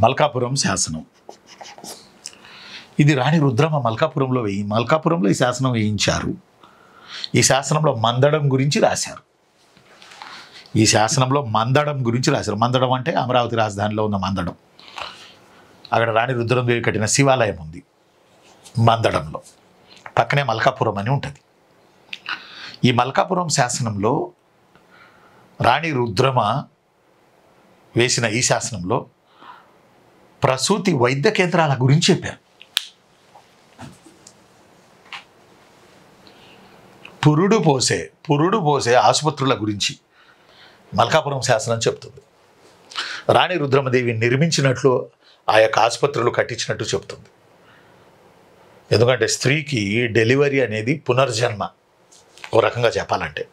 మల్కాపురం శాసనం. ఇది రాణి రుద్రమ మల్కాపురంలో ఈ శాసనం వేయించారు. ఈ శాసనంలో మందడం గురించి రాశారు. మందడం అంటే అమరావతి రాజధానిలో ఉన్న మందడం. అక్కడ రాణి రుద్రమదేవి కట్టిన శివాలయం ఉంది మందడంలో. పక్కనే మల్కాపురం అని ఉంటుంది. ఈ మల్కాపురం శాసనంలో రాణి రుద్రమ వేసిన ఈ శాసనంలో ప్రసూతి వైద్య కేంద్రాల గురించి చెప్పారు. పురుడు పోసే ఆసుపత్రుల గురించి మల్కాపురం శాసనం చెప్తుంది. రాణి రుద్రమదేవి నిర్మించినట్లు ఆ యొక్క ఆసుపత్రులు కట్టించినట్టు చెప్తుంది. ఎందుకంటే స్త్రీకి డెలివరీ అనేది పునర్జన్మ. ఓ రకంగా చెప్పాలంటే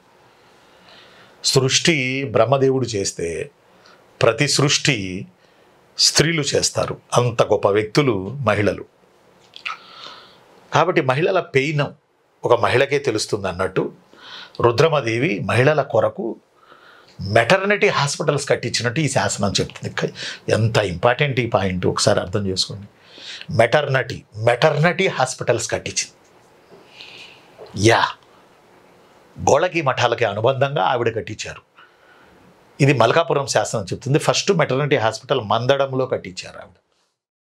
సృష్టి బ్రహ్మదేవుడు చేస్తే ప్రతి సృష్టి స్త్రీలు చేస్తారు. అంత గొప్ప వ్యక్తులు మహిళలు. కాబట్టి మహిళల పెయిన్ ఒక మహిళకే తెలుస్తుంది అన్నట్టు రుద్రమదేవి మహిళల కొరకు మెటర్నిటీ హాస్పిటల్స్ కట్టించినట్టు ఈ శాసనం చెప్తుంది. ఎంత ఇంపార్టెంట్ ఈ పాయింట్ ఒకసారి అర్థం చేసుకోండి. మెటర్నిటీ హాస్పిటల్స్ కట్టించింది. గోళకి మఠాలకి అనుబంధంగా ఆవిడ కట్టించారు. ఇది మల్కాపురం శాసనం చెప్తుంది. ఫస్ట్ మెటర్నిటీ హాస్పిటల్ మందడంలో కట్టించారు ఆవిడ.